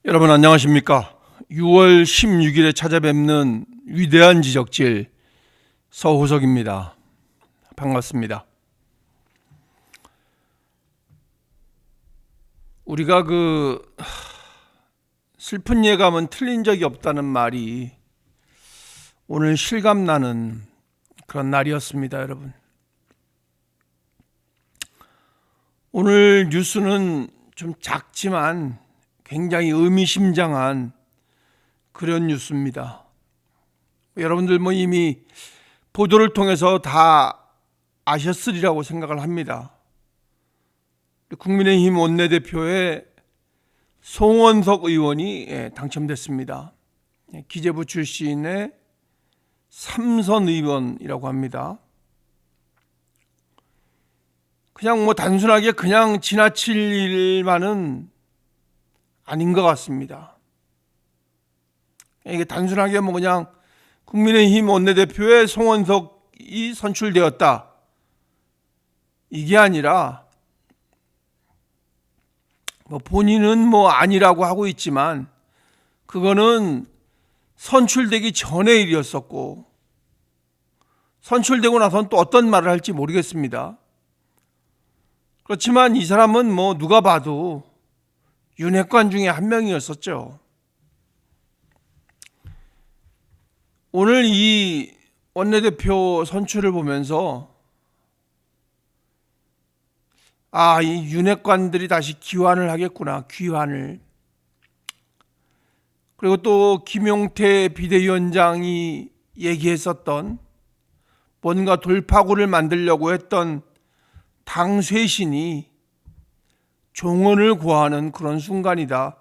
여러분 안녕하십니까? 6월 16일에 찾아뵙는 위대한 지적질 서호석입니다. 반갑습니다. 우리가 슬픈 예감은 틀린 적이 없다는 말이 오늘 실감나는 그런 날이었습니다, 여러분. 오늘 뉴스는 좀 작지만 굉장히 의미심장한 그런 뉴스입니다. 여러분들 이미 보도를 통해서 다 아셨으리라고 생각을 합니다. 국민의힘 원내대표의 송원석 의원이 당첨됐습니다. 기재부 출신의 삼선 의원이라고 합니다. 그냥 단순하게 그냥 지나칠 일만은 아닌 것 같습니다. 이게 단순하게 그냥 국민의힘 원내대표의 송원석이 선출되었다, 이게 아니라 본인은 아니라고 하고 있지만 그거는 선출되기 전의 일이었었고, 선출되고 나서는 또 어떤 말을 할지 모르겠습니다. 그렇지만 이 사람은 누가 봐도 윤핵관 중에 한 명이었었죠. 오늘 이 원내대표 선출을 보면서 이 윤핵관들이 다시 귀환을 하겠구나, 귀환을. 그리고 또 김용태 비대위원장이 얘기했었던 뭔가 돌파구를 만들려고 했던 당 쇄신이 종언을 구하는 그런 순간이다,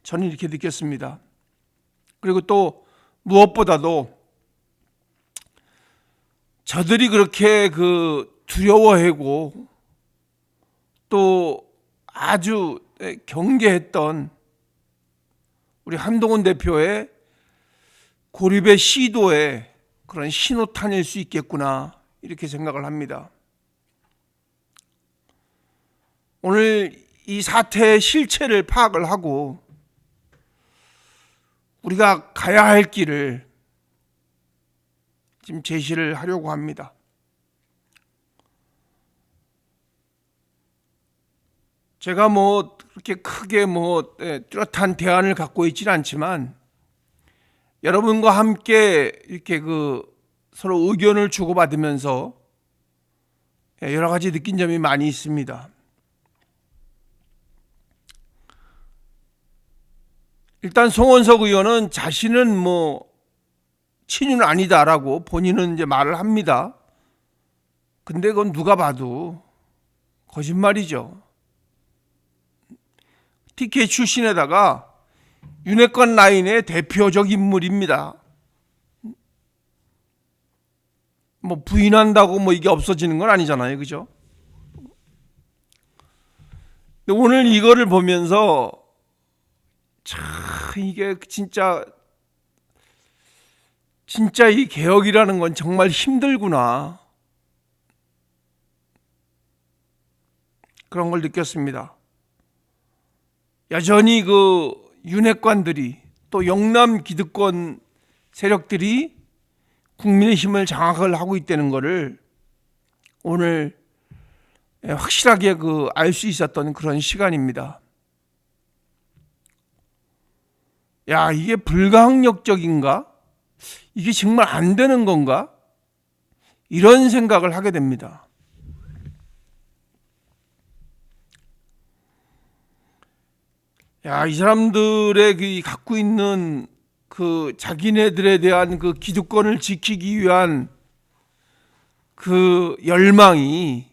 저는 이렇게 느꼈습니다. 그리고 또 무엇보다도 저들이 그렇게 두려워하고 또 아주 경계했던 우리 한동훈 대표의 고립의 시도에 그런 신호탄일 수 있겠구나, 이렇게 생각을 합니다. 오늘 이 사태의 실체를 파악을 하고 우리가 가야 할 길을 지금 제시를 하려고 합니다. 제가 그렇게 크게 뚜렷한 대안을 갖고 있지는 않지만 여러분과 함께 이렇게 서로 의견을 주고받으면서 여러 가지 느낀 점이 많이 있습니다. 일단 송원석 의원은 자신은 친윤 아니다라고 본인은 이제 말을 합니다. 근데 그건 누가 봐도 거짓말이죠. TK 출신에다가 윤핵관 라인의 대표적 인물입니다. 부인한다고 이게 없어지는 건 아니잖아요, 그죠? 근데 오늘 이거를 보면서 이게 진짜 이 개혁이라는 건 정말 힘들구나, 그런 걸 느꼈습니다. 여전히 윤핵관들이 또 영남 기득권 세력들이 국민의힘을 장악을 하고 있다는 것을 오늘 확실하게 알 수 있었던 그런 시간입니다. 이게 불가항력적인가? 이게 정말 안 되는 건가? 이런 생각을 하게 됩니다. 이 사람들의 갖고 있는 자기네들에 대한 기득권을 지키기 위한 열망이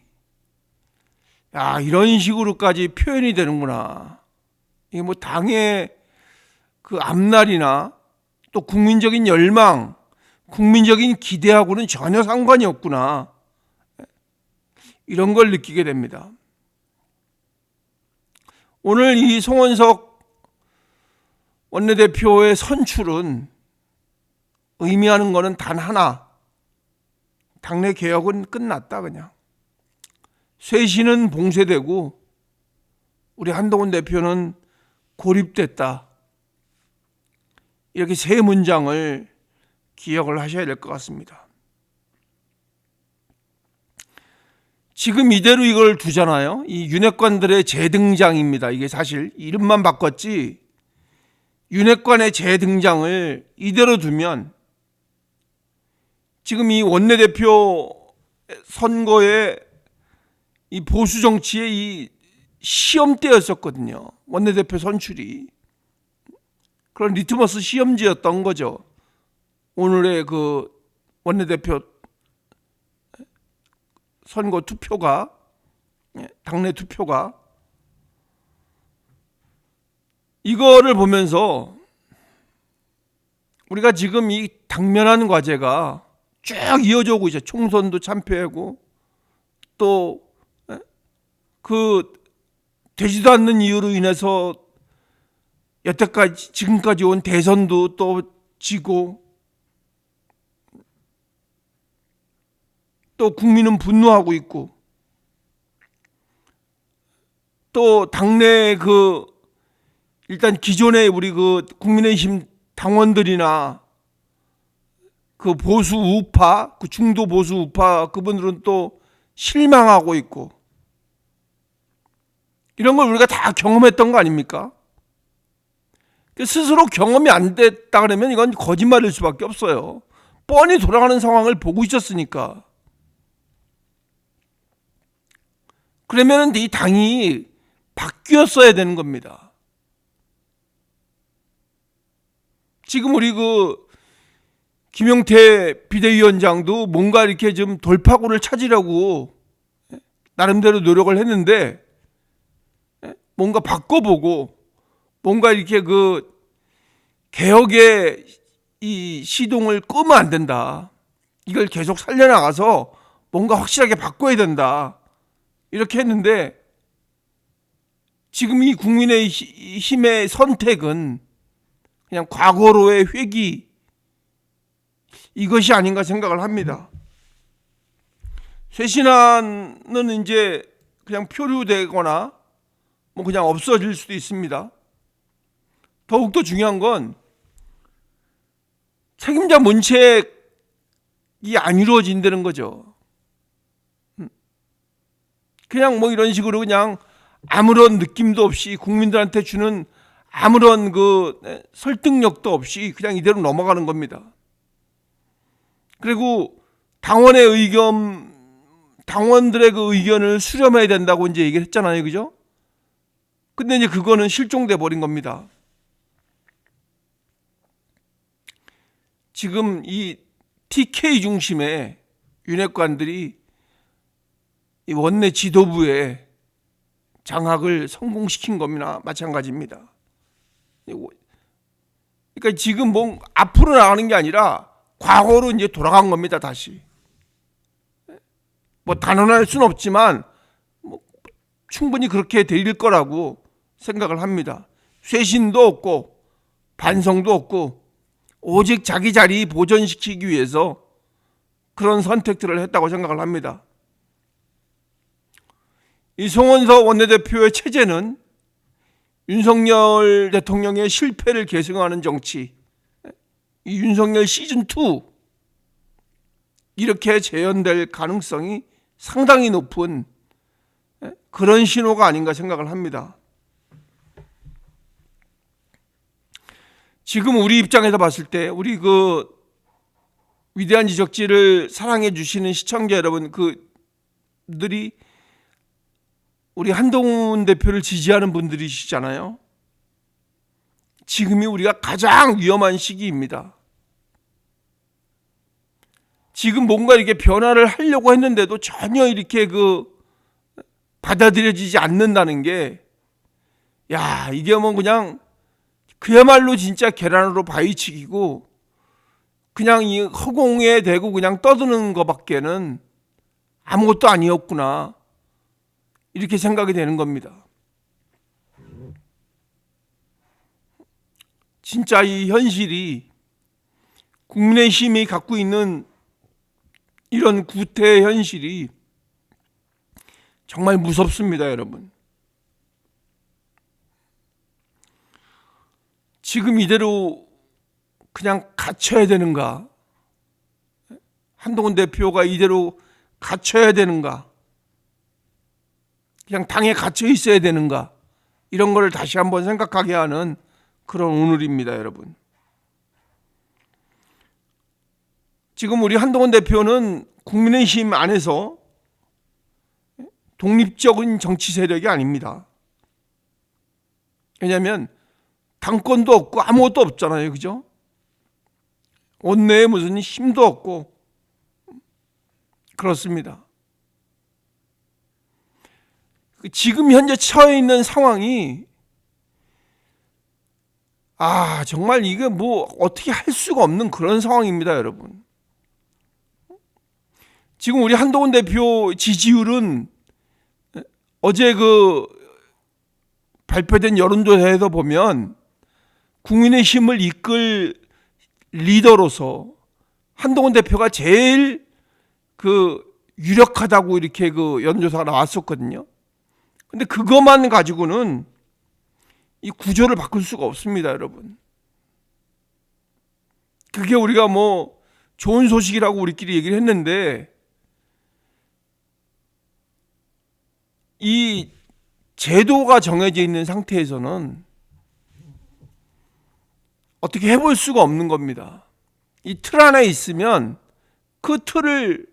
이런 식으로까지 표현이 되는구나. 이게 당의 앞날이나 또 국민적인 열망, 국민적인 기대하고는 전혀 상관이 없구나, 이런 걸 느끼게 됩니다. 오늘 이 송원석 원내대표의 선출은 의미하는 것은 단 하나, 당내 개혁은 끝났다. 그냥 쇄신은 봉쇄되고 우리 한동훈 대표는 고립됐다, 이렇게 세 문장을 기억을 하셔야 될 것 같습니다. 지금 이대로 이걸 두잖아요. 이 윤핵관들의 재등장입니다. 이게 사실 이름만 바꿨지 윤핵관의 재등장을 이대로 두면 지금 이 원내대표 선거의 이 보수 정치의 이 시험대였었거든요. 원내대표 선출이. 그런 리트머스 시험지였던 거죠. 오늘의 그 원내대표 선거 투표가, 당내 투표가. 이거를 보면서 우리가 지금 이 당면한 과제가 쭉 이어져 오고 있어요. 총선도 참패하고 또 그 되지도 않는 이유로 인해서 여태까지 지금까지 온 대선도 또 지고 또 국민은 분노하고 있고 또 당내 그 일단 기존의 우리 그 국민의힘 당원들이나 그 보수 우파, 그 중도 보수 우파 그분들은 또 실망하고 있고 이런 걸 우리가 다 경험했던 거 아닙니까? 스스로 경험이 안 됐다 그러면 이건 거짓말일 수밖에 없어요. 뻔히 돌아가는 상황을 보고 있었으니까. 그러면 이 당이 바뀌었어야 되는 겁니다. 지금 우리 그 김용태 비대위원장도 뭔가 이렇게 좀 돌파구를 찾으려고 나름대로 노력을 했는데 뭔가 바꿔보고 뭔가 이렇게 그 개혁의 이 시동을 끄면 안 된다. 이걸 계속 살려나가서 뭔가 확실하게 바꿔야 된다. 이렇게 했는데 지금 이 국민의힘의 선택은 그냥 과거로의 회귀 이것이 아닌가 생각을 합니다. 쇄신안은 이제 그냥 표류되거나 뭐 그냥 없어질 수도 있습니다. 더욱더 중요한 건 책임자 문책이 안 이루어진다는 거죠. 그냥 뭐 이런 식으로 그냥 아무런 느낌도 없이 국민들한테 주는 아무런 그 설득력도 없이 그냥 이대로 넘어가는 겁니다. 그리고 당원들의 그 의견을 수렴해야 된다고 이제 얘기를 했잖아요. 그죠? 근데 이제 그거는 실종돼 버린 겁니다. 지금 이 TK 중심의 윤핵관들이 이 원내 지도부의 장악을 성공시킨 겁니다. 마찬가지입니다. 그러니까 지금 뭐 앞으로 나가는 게 아니라 과거로 이제 돌아간 겁니다. 다시. 뭐 단언할 수는 없지만 뭐 충분히 그렇게 될 거라고 생각을 합니다. 쇄신도 없고 반성도 없고 오직 자기 자리 보존시키기 위해서 그런 선택들을 했다고 생각을 합니다. 이 송원석 원내대표의 체제는 윤석열 대통령의 실패를 계승하는 정치, 이 윤석열 시즌2 이렇게 재현될 가능성이 상당히 높은 그런 신호가 아닌가 생각을 합니다. 지금 우리 입장에서 봤을 때 우리 그 위대한 지적지를 사랑해 주시는 시청자 여러분 그들이 우리 한동훈 대표를 지지하는 분들이시잖아요. 지금이 우리가 가장 위험한 시기입니다. 지금 뭔가 이렇게 변화를 하려고 했는데도 전혀 이렇게 받아들여지지 않는다는 게, 야, 이게 뭐 그냥 그야말로 진짜 계란으로 바위치기고 그냥 이 허공에 대고 그냥 떠드는 것밖에는 아무것도 아니었구나. 이렇게 생각이 되는 겁니다. 진짜 이 현실이 국민의힘이 갖고 있는 이런 구태 현실이 정말 무섭습니다, 여러분. 지금 이대로 그냥 갇혀야 되는가? 한동훈 대표가 이대로 갇혀야 되는가? 그냥 당에 갇혀 있어야 되는가? 이런 걸 다시 한번 생각하게 하는 그런 오늘입니다, 여러분. 지금 우리 한동훈 대표는 국민의힘 안에서 독립적인 정치 세력이 아닙니다. 왜냐하면 당권도 없고 아무것도 없잖아요. 그죠? 원내에 무슨 힘도 없고 그렇습니다. 지금 현재 처해 있는 상황이 정말 이게 뭐 어떻게 할 수가 없는 그런 상황입니다, 여러분. 지금 우리 한동훈 대표 지지율은 어제 그 발표된 여론조사에서 보면 국민의힘을 이끌 리더로서 한동훈 대표가 제일 그 유력하다고 이렇게 그 여론조사가 나왔었거든요. 근데 그것만 가지고는 이 구조를 바꿀 수가 없습니다, 여러분. 그게 우리가 뭐 좋은 소식이라고 우리끼리 얘기를 했는데 이 제도가 정해져 있는 상태에서는 어떻게 해볼 수가 없는 겁니다. 이 틀 안에 있으면 그 틀을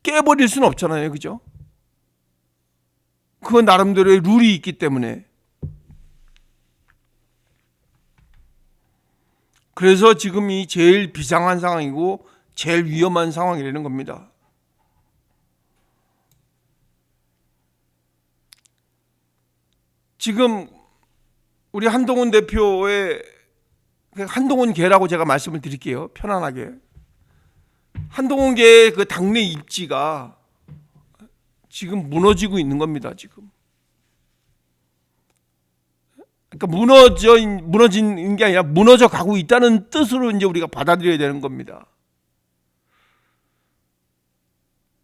깨버릴 수는 없잖아요. 그죠? 그건 나름대로의 룰이 있기 때문에. 그래서 지금이 제일 비상한 상황이고 제일 위험한 상황이라는 겁니다. 지금 우리 한동훈 대표의 한동훈계라고 제가 말씀을 드릴게요. 편안하게. 한동훈계의 그 당내 입지가 지금 무너지고 있는 겁니다. 지금. 그러니까 무너진 게 아니라 무너져 가고 있다는 뜻으로 이제 우리가 받아들여야 되는 겁니다.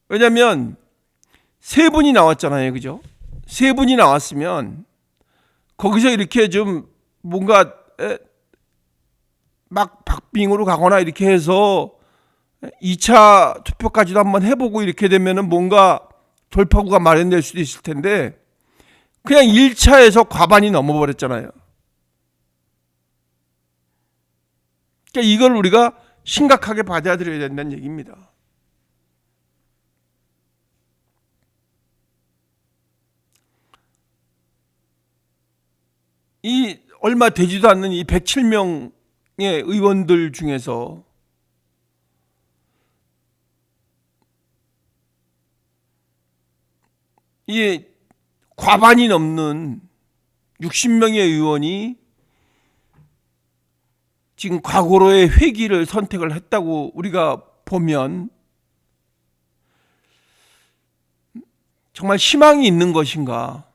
왜냐하면 세 분이 나왔잖아요. 그죠? 세 분이 나왔으면 거기서 이렇게 좀 뭔가 막 박빙으로 가거나 이렇게 해서 2차 투표까지도 한번 해보고 이렇게 되면은 뭔가 돌파구가 마련될 수도 있을 텐데 그냥 1차에서 과반이 넘어버렸잖아요. 그러니까 이걸 우리가 심각하게 받아들여야 된다는 얘기입니다. 이 얼마 되지도 않는 이 107명의 의원들 중에서 이 과반이 넘는 60명의 의원이 지금 과거로의 회기를 선택을 했다고 우리가 보면 정말 희망이 있는 것인가?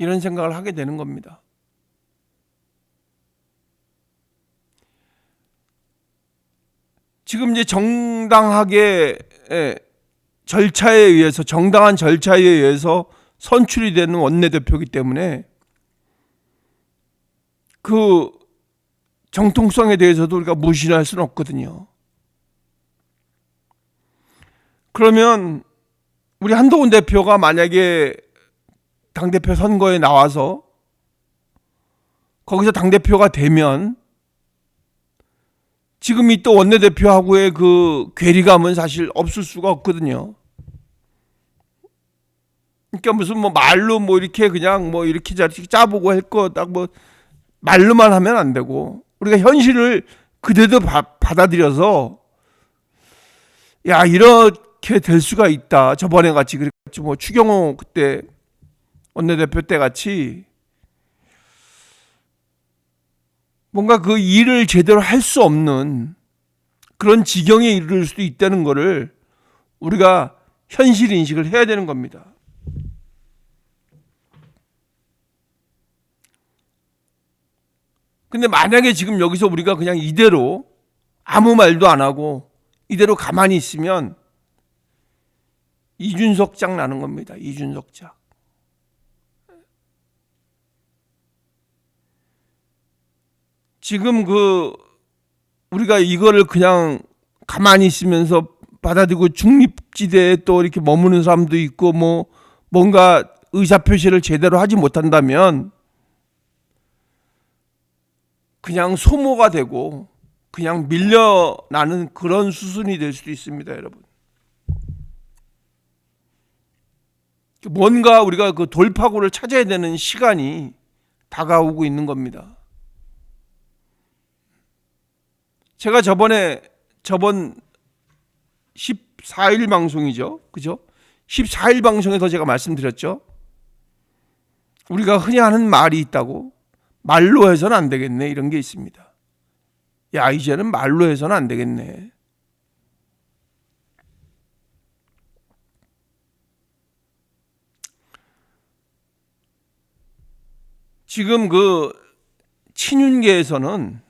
이런 생각을 하게 되는 겁니다. 지금 이제 정당하게 절차에 의해서 정당한 절차에 의해서 선출이 되는 원내대표이기 때문에 그 정통성에 대해서도 우리가 무시할 수는 없거든요. 그러면 우리 한동훈 대표가 만약에 당대표 선거에 나와서 거기서 당대표가 되면 지금 이 또 원내대표하고의 그 괴리감은 사실 없을 수가 없거든요. 그러니까 무슨 뭐 말로 뭐 이렇게 그냥 뭐 이렇게 저렇게 짜보고 할 거 딱 뭐 말로만 하면 안 되고 우리가 현실을 그대로 받아들여서 야 이렇게 될 수가 있다. 저번에 같이 그랬지 뭐 추경호 그때 원내대표 때 같이 뭔가 그 일을 제대로 할 수 없는 그런 지경에 이를 수도 있다는 것을 우리가 현실 인식을 해야 되는 겁니다. 근데 만약에 지금 여기서 우리가 그냥 이대로 아무 말도 안 하고 이대로 가만히 있으면 이준석 장 나는 겁니다. 이준석 장. 지금 우리가 이거를 그냥 가만히 있으면서 받아들이고 중립지대에 또 이렇게 머무는 사람도 있고 뭔가 의사표시를 제대로 하지 못한다면 그냥 소모가 되고 그냥 밀려나는 그런 수순이 될 수도 있습니다, 여러분. 뭔가 우리가 그 돌파구를 찾아야 되는 시간이 다가오고 있는 겁니다. 제가 저번 14일 방송이죠. 그죠? 14일 방송에서 제가 말씀드렸죠. 우리가 흔히 하는 말이 있다고. 말로 해서는 안 되겠네. 이런 게 있습니다. 야, 이제는 말로 해서는 안 되겠네. 지금 친윤계에서는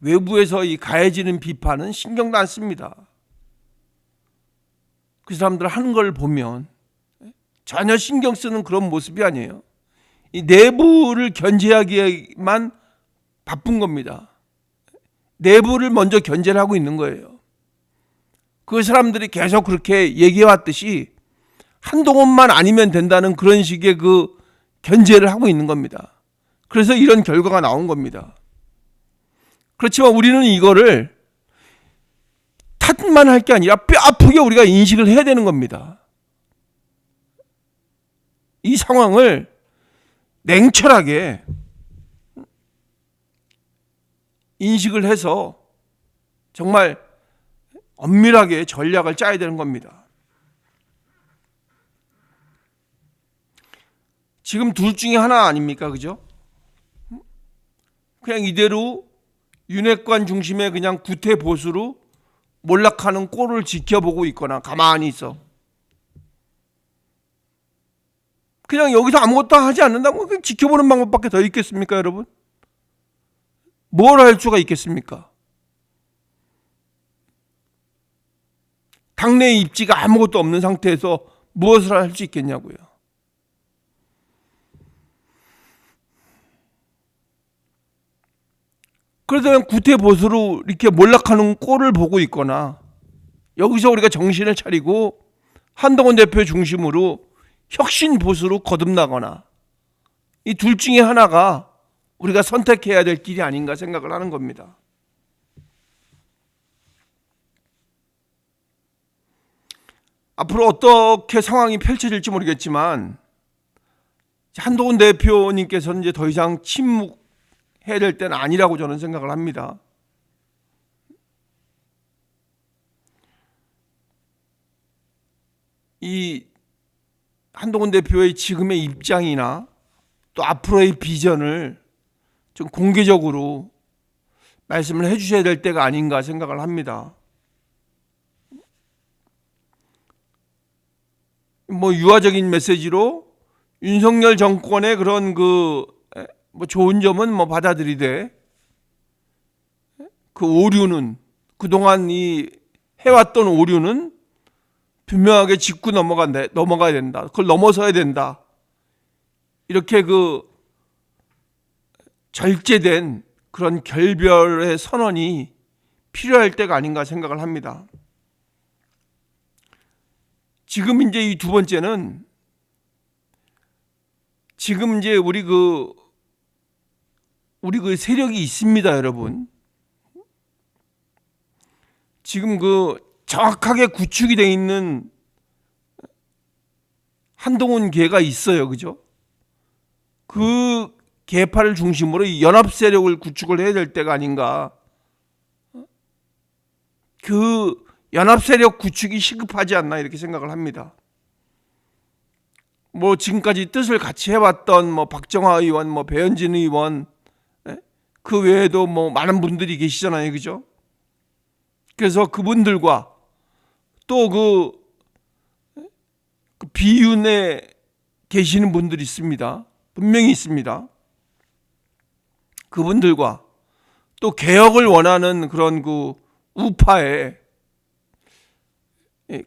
외부에서 이 가해지는 비판은 신경도 안 씁니다. 그 사람들 하는 걸 보면 전혀 신경 쓰는 그런 모습이 아니에요. 이 내부를 견제하기에만 바쁜 겁니다. 내부를 먼저 견제를 하고 있는 거예요. 그 사람들이 계속 그렇게 얘기해 왔듯이 한동훈만 아니면 된다는 그런 식의 견제를 하고 있는 겁니다. 그래서 이런 결과가 나온 겁니다. 그렇지만 우리는 이거를 탓만 할 게 아니라 뼈아프게 우리가 인식을 해야 되는 겁니다. 이 상황을 냉철하게 인식을 해서 정말 엄밀하게 전략을 짜야 되는 겁니다. 지금 둘 중에 하나 아닙니까? 그죠? 그냥 이대로 윤핵관 중심의 그냥 구태 보수로 몰락하는 꼴을 지켜보고 있거나 가만히 있어. 그냥 여기서 아무것도 하지 않는다고 그냥 지켜보는 방법밖에 더 있겠습니까, 여러분? 뭘 할 수가 있겠습니까? 당내 입지가 아무것도 없는 상태에서 무엇을 할 수 있겠냐고요. 그래서 그냥 구태보수로 이렇게 몰락하는 꼴을 보고 있거나 여기서 우리가 정신을 차리고 한동훈 대표 중심으로 혁신 보수로 거듭나거나 이 둘 중에 하나가 우리가 선택해야 될 길이 아닌가 생각을 하는 겁니다. 앞으로 어떻게 상황이 펼쳐질지 모르겠지만 한동훈 대표님께서는 이제 더 이상 침묵해야 될 때는 아니라고 저는 생각을 합니다. 이 한동훈 대표의 지금의 입장이나 또 앞으로의 비전을 좀 공개적으로 말씀을 해주셔야 될 때가 아닌가 생각을 합니다. 유화적인 메시지로 윤석열 정권의 그런 좋은 점은 받아들이되 그 오류는 그동안 해왔던 오류는 분명하게 짚고 넘어가야 된다. 그걸 넘어서야 된다. 이렇게 절제된 그런 결별의 선언이 필요할 때가 아닌가 생각을 합니다. 지금 이제 이 두 번째는 지금 이제 우리 세력이 있습니다, 여러분. 지금 정확하게 구축이 되어 있는 한동훈계가 있어요, 그죠? 그 계파를 중심으로 이 연합 세력을 구축을 해야 될 때가 아닌가. 그 연합 세력 구축이 시급하지 않나 이렇게 생각을 합니다. 지금까지 뜻을 같이 해왔던 박정화 의원, 배현진 의원, 그 외에도 많은 분들이 계시잖아요, 그죠? 그래서 그분들과 또 그 비윤에 계시는 분들이 있습니다. 분명히 있습니다. 그분들과 또 개혁을 원하는 그런 우파의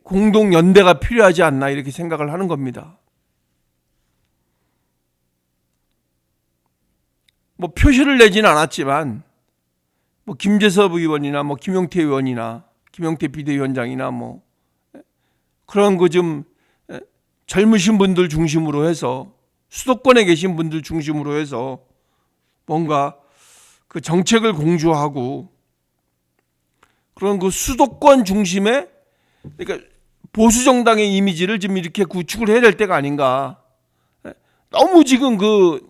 공동 연대가 필요하지 않나 이렇게 생각을 하는 겁니다. 표시를 내지는 않았지만 뭐 김재섭 의원이나 뭐 김용태 의원이나 김용태 비대위원장이나 뭐 그런 거 좀 젊으신 분들 중심으로 해서 수도권에 계신 분들 중심으로 해서 뭔가 그 정책을 공조하고 그런 그 수도권 중심의 그러니까 보수 정당의 이미지를 좀 이렇게 구축을 해야 될 때가 아닌가. 너무 지금 그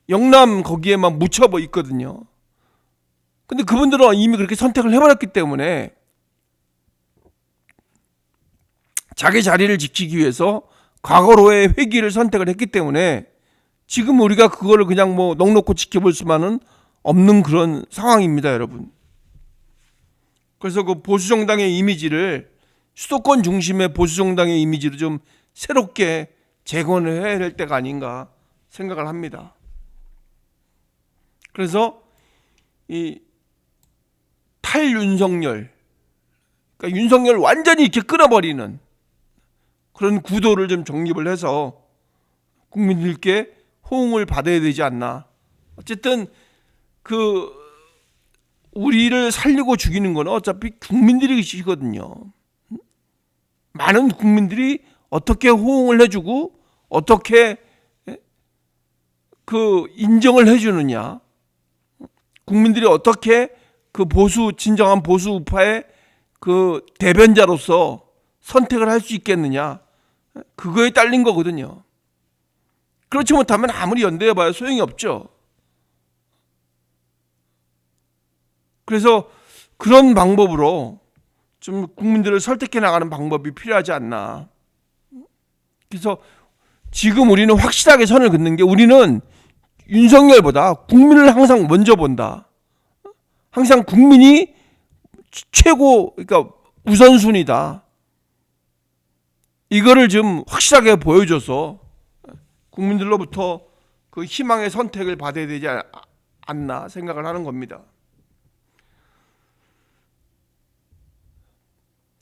영남 거기에만 묻혀버 있거든요. 근데 그분들은 이미 그렇게 선택을 해버렸기 때문에 자기 자리를 지키기 위해서 과거로의 회귀를 선택을 했기 때문에 지금 우리가 그거를 그냥 뭐 넋놓고 지켜볼 수만은 없는 그런 상황입니다, 여러분. 그래서 그 보수 정당의 이미지를 수도권 중심의 보수 정당의 이미지를 좀 새롭게 재건을 해야 될 때가 아닌가 생각을 합니다. 그래서 이 탈윤석열, 그러니까 윤석열 완전히 이렇게 끊어버리는 그런 구도를 좀 정립을 해서 국민들께 호응을 받아야 되지 않나. 어쨌든 그 우리를 살리고 죽이는 건 어차피 국민들이시거든요. 많은 국민들이 어떻게 호응을 해주고 어떻게 그 인정을 해주느냐, 국민들이 어떻게 그 보수 진정한 보수 우파의 그 대변자로서 선택을 할 수 있겠느냐, 그거에 딸린 거거든요. 그렇지 못하면 아무리 연대해봐야 소용이 없죠. 그래서 그런 방법으로 좀 국민들을 설득해 나가는 방법이 필요하지 않나. 그래서 지금 우리는 확실하게 선을 긋는 게 우리는 윤석열보다 국민을 항상 먼저 본다. 항상 국민이 최고, 그러니까 우선순위다. 이거를 좀 확실하게 보여줘서 국민들로부터 그 희망의 선택을 받아야 되지 않나 생각을 하는 겁니다.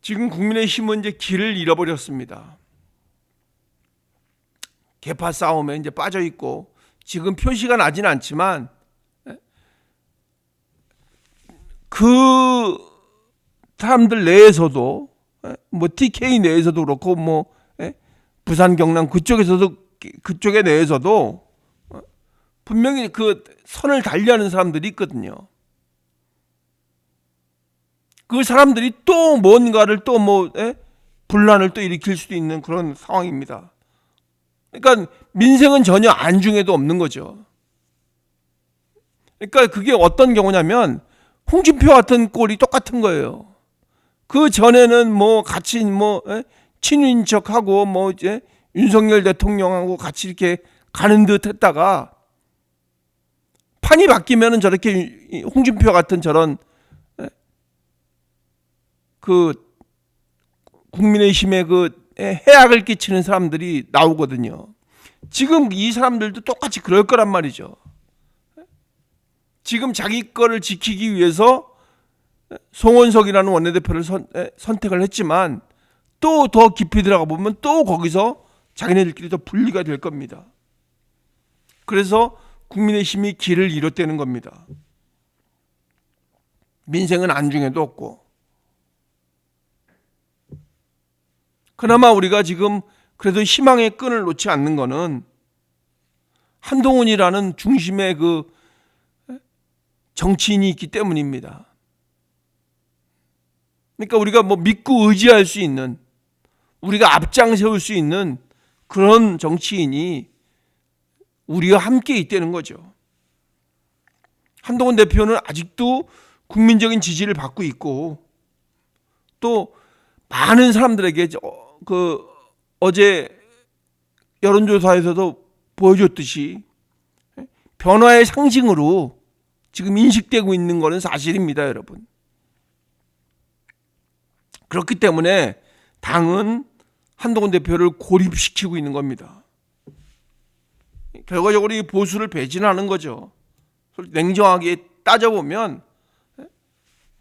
지금 국민의힘은 이제 길을 잃어버렸습니다. 계파 싸움에 이제 빠져 있고 지금 표시가 나진 않지만 그 사람들 내에서도 뭐 TK 내에서도 그렇고 뭐 부산 경남 그쪽의 내에서도 분명히 그 선을 달리하는 사람들이 있거든요. 그 사람들이 또 뭔가를 또 뭐 분란을 또 일으킬 수도 있는 그런 상황입니다. 그러니까 민생은 전혀 안중에도 없는 거죠. 그러니까 그게 어떤 경우냐면 홍준표 같은 꼴이 똑같은 거예요. 그 전에는 뭐 같이 뭐 친윤인 척하고 뭐 이제 윤석열 대통령하고 같이 이렇게 가는 듯 했다가 판이 바뀌면은 저렇게 홍준표 같은 저런 그 국민의힘에 그 해악을 끼치는 사람들이 나오거든요. 지금 이 사람들도 똑같이 그럴 거란 말이죠. 지금 자기 거를 지키기 위해서 송원석이라는 원내대표를 선택을 했지만 또 더 깊이 들어가 보면 또 거기서 자기네들끼리 더 분리가 될 겁니다. 그래서 국민의힘이 길을 잃었다는 겁니다. 민생은 안중에도 없고. 그나마 우리가 지금 그래도 희망의 끈을 놓지 않는 거는 한동훈이라는 중심의 그 정치인이 있기 때문입니다. 그러니까 우리가 뭐 믿고 의지할 수 있는, 우리가 앞장 세울 수 있는 그런 정치인이 우리와 함께 있다는 거죠. 한동훈 대표는 아직도 국민적인 지지를 받고 있고 또 많은 사람들에게 그 어제 여론조사에서도 보여줬듯이 변화의 상징으로 지금 인식되고 있는 것은 사실입니다, 여러분. 그렇기 때문에 당은 한동훈 대표를 고립시키고 있는 겁니다. 결과적으로 이 보수를 배신하는 거죠. 냉정하게 따져보면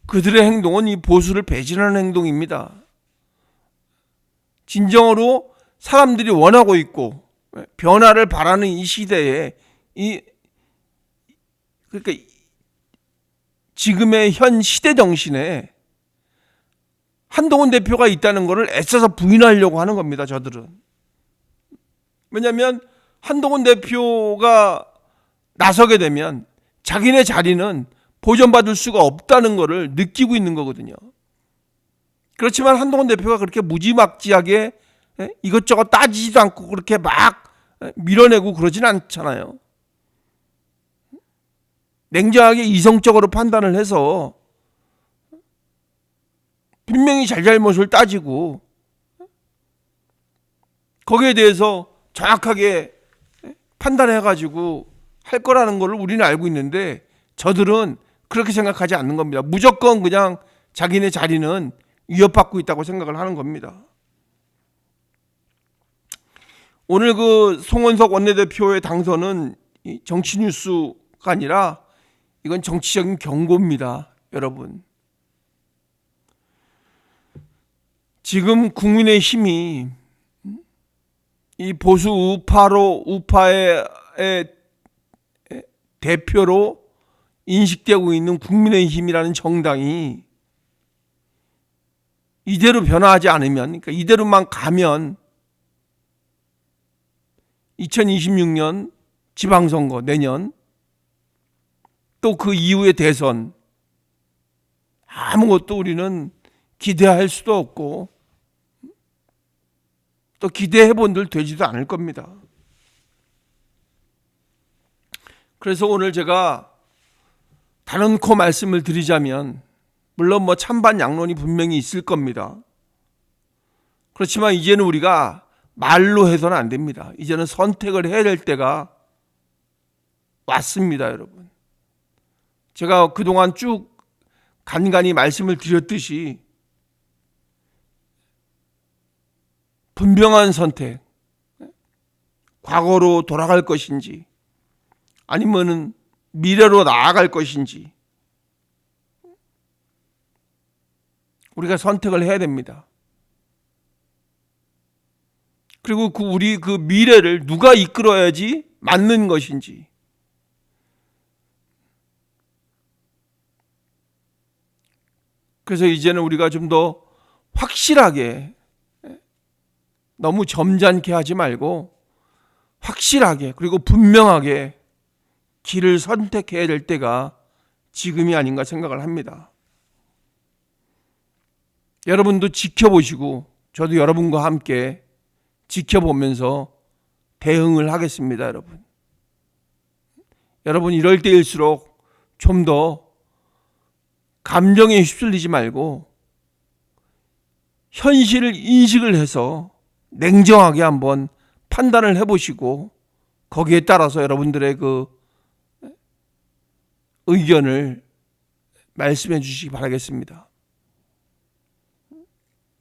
그들의 행동은 이 보수를 배신하는 행동입니다. 진정으로 사람들이 원하고 있고 변화를 바라는 이 시대에 그러니까 지금의 현 시대 정신에 한동훈 대표가 있다는 것을 애써서 부인하려고 하는 겁니다. 저들은. 왜냐하면 한동훈 대표가 나서게 되면 자기네 자리는 보존받을 수가 없다는 것을 느끼고 있는 거거든요. 그렇지만 한동훈 대표가 그렇게 무지막지하게 이것저것 따지지도 않고 그렇게 막 밀어내고 그러진 않잖아요. 냉정하게 이성적으로 판단을 해서 분명히 잘잘못을 따지고 거기에 대해서 정확하게 판단해가지고 할 거라는 걸 우리는 알고 있는데 저들은 그렇게 생각하지 않는 겁니다. 무조건 그냥 자기네 자리는 위협받고 있다고 생각을 하는 겁니다. 오늘 그 송원석 원내대표의 당선은 정치 뉴스가 아니라 이건 정치적인 경고입니다. 여러분. 지금 국민의힘이 이 보수 우파의 대표로 인식되고 있는 국민의힘이라는 정당이 이대로 변화하지 않으면, 그러니까 이대로만 가면 2026년 지방선거 내년 또 그 이후의 대선 아무것도 우리는 기대할 수도 없고 또 기대해 본들 되지도 않을 겁니다. 그래서 오늘 제가 단언코 말씀을 드리자면 물론 뭐 찬반 양론이 분명히 있을 겁니다. 그렇지만 이제는 우리가 말로 해서는 안 됩니다. 이제는 선택을 해야 될 때가 왔습니다, 여러분. 제가 그동안 쭉 간간히 말씀을 드렸듯이 분명한 선택, 과거로 돌아갈 것인지 아니면은 미래로 나아갈 것인지 우리가 선택을 해야 됩니다. 그리고 우리 그 미래를 누가 이끌어야지 맞는 것인지 그래서 이제는 우리가 좀 더 확실하게 너무 점잖게 하지 말고 확실하게 그리고 분명하게 길을 선택해야 될 때가 지금이 아닌가 생각을 합니다. 여러분도 지켜보시고 저도 여러분과 함께 지켜보면서 대응을 하겠습니다, 여러분. 여러분 이럴 때일수록 좀 더 감정에 휩쓸리지 말고 현실을 인식을 해서 냉정하게 한번 판단을 해보시고 거기에 따라서 여러분들의 그 의견을 말씀해 주시기 바라겠습니다.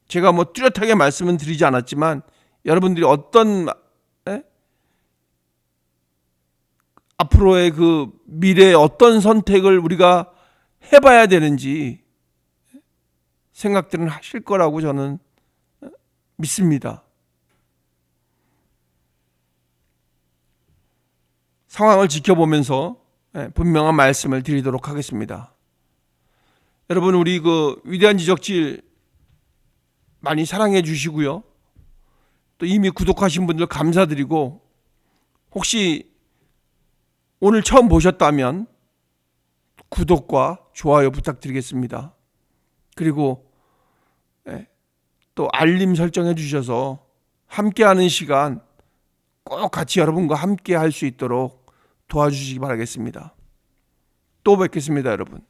제가 뭐 뚜렷하게 말씀은 드리지 않았지만 여러분들이 어떤 앞으로의 그 미래의 어떤 선택을 우리가 해봐야 되는지 생각들은 하실 거라고 저는 믿습니다. 상황을 지켜보면서 분명한 말씀을 드리도록 하겠습니다. 여러분 우리 그 위대한 지적질 많이 사랑해 주시고요. 또 이미 구독하신 분들 감사드리고 혹시 오늘 처음 보셨다면 구독과 좋아요 부탁드리겠습니다. 그리고 또 알림 설정해 주셔서 함께하는 시간 꼭 같이 여러분과 함께 할 수 있도록 도와주시기 바라겠습니다. 또 뵙겠습니다, 여러분.